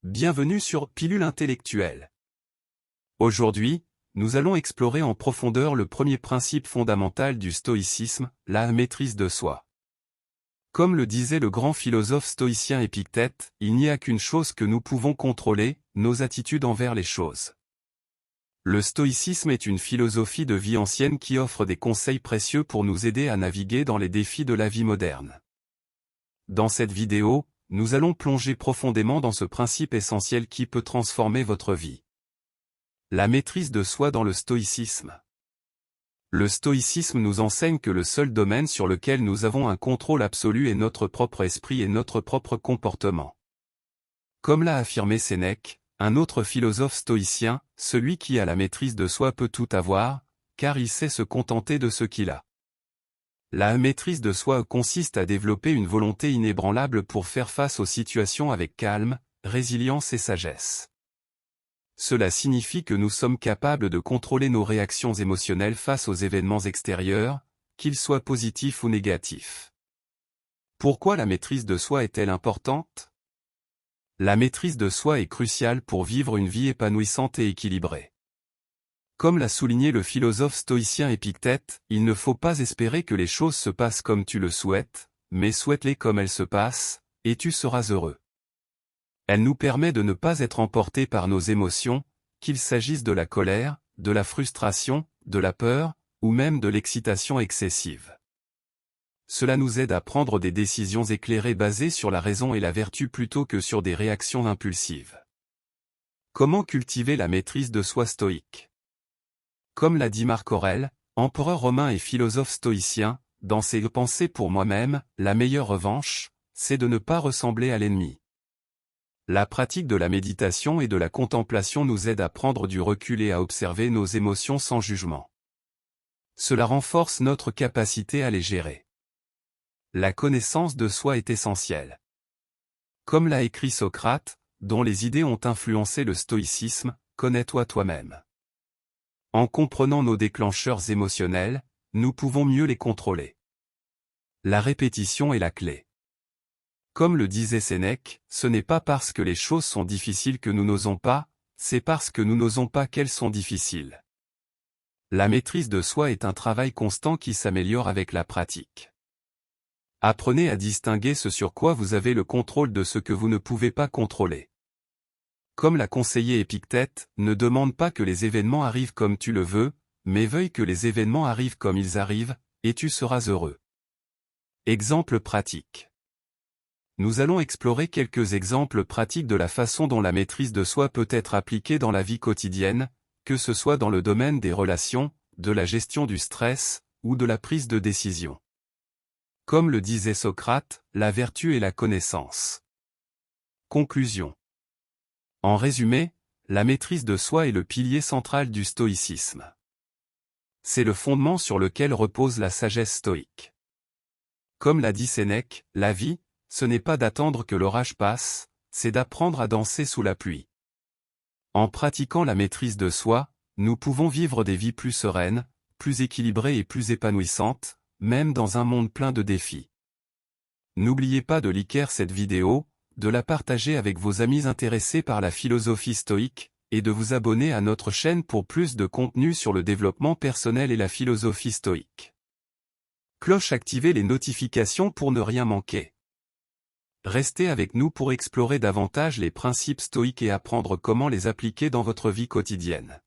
Bienvenue sur Pilule intellectuelle. Aujourd'hui, nous allons explorer en profondeur le premier principe fondamental du stoïcisme, la maîtrise de soi. Comme le disait le grand philosophe stoïcien Épictète, il n'y a qu'une chose que nous pouvons contrôler, nos attitudes envers les choses. Le stoïcisme est une philosophie de vie ancienne qui offre des conseils précieux pour nous aider à naviguer dans les défis de la vie moderne. Dans cette vidéo, nous allons plonger profondément dans ce principe essentiel qui peut transformer votre vie. La maîtrise de soi dans le stoïcisme. Le stoïcisme nous enseigne que le seul domaine sur lequel nous avons un contrôle absolu est notre propre esprit et notre propre comportement. Comme l'a affirmé Sénèque, un autre philosophe stoïcien, celui qui a la maîtrise de soi peut tout avoir, car il sait se contenter de ce qu'il a. La maîtrise de soi consiste à développer une volonté inébranlable pour faire face aux situations avec calme, résilience et sagesse. Cela signifie que nous sommes capables de contrôler nos réactions émotionnelles face aux événements extérieurs, qu'ils soient positifs ou négatifs. Pourquoi la maîtrise de soi est-elle importante? La maîtrise de soi est cruciale pour vivre une vie épanouissante et équilibrée. Comme l'a souligné le philosophe stoïcien Épictète, il ne faut pas espérer que les choses se passent comme tu le souhaites, mais souhaite-les comme elles se passent, et tu seras heureux. Elle nous permet de ne pas être emportés par nos émotions, qu'il s'agisse de la colère, de la frustration, de la peur, ou même de l'excitation excessive. Cela nous aide à prendre des décisions éclairées basées sur la raison et la vertu plutôt que sur des réactions impulsives. Comment cultiver la maîtrise de soi stoïque? Comme l'a dit Marc Aurèle, empereur romain et philosophe stoïcien, dans ses pensées pour moi-même, la meilleure revanche, c'est de ne pas ressembler à l'ennemi. La pratique de la méditation et de la contemplation nous aide à prendre du recul et à observer nos émotions sans jugement. Cela renforce notre capacité à les gérer. La connaissance de soi est essentielle. Comme l'a écrit Socrate, dont les idées ont influencé le stoïcisme, connais-toi toi-même. En comprenant nos déclencheurs émotionnels, nous pouvons mieux les contrôler. La répétition est la clé. Comme le disait Sénèque, ce n'est pas parce que les choses sont difficiles que nous n'osons pas, c'est parce que nous n'osons pas qu'elles sont difficiles. La maîtrise de soi est un travail constant qui s'améliore avec la pratique. Apprenez à distinguer ce sur quoi vous avez le contrôle de ce que vous ne pouvez pas contrôler. Comme l'a conseillé Épictète, ne demande pas que les événements arrivent comme tu le veux, mais veuille que les événements arrivent comme ils arrivent, et tu seras heureux. Exemple pratique. Nous allons explorer quelques exemples pratiques de la façon dont la maîtrise de soi peut être appliquée dans la vie quotidienne, que ce soit dans le domaine des relations, de la gestion du stress, ou de la prise de décision. Comme le disait Socrate, la vertu est la connaissance. Conclusion. En résumé, la maîtrise de soi est le pilier central du stoïcisme. C'est le fondement sur lequel repose la sagesse stoïque. Comme l'a dit Sénèque, la vie, ce n'est pas d'attendre que l'orage passe, c'est d'apprendre à danser sous la pluie. En pratiquant la maîtrise de soi, nous pouvons vivre des vies plus sereines, plus équilibrées et plus épanouissantes, même dans un monde plein de défis. N'oubliez pas de liker cette vidéo, de la partager avec vos amis intéressés par la philosophie stoïque, et de vous abonner à notre chaîne pour plus de contenu sur le développement personnel et la philosophie stoïque. Cloche activez les notifications pour ne rien manquer. Restez avec nous pour explorer davantage les principes stoïques et apprendre comment les appliquer dans votre vie quotidienne.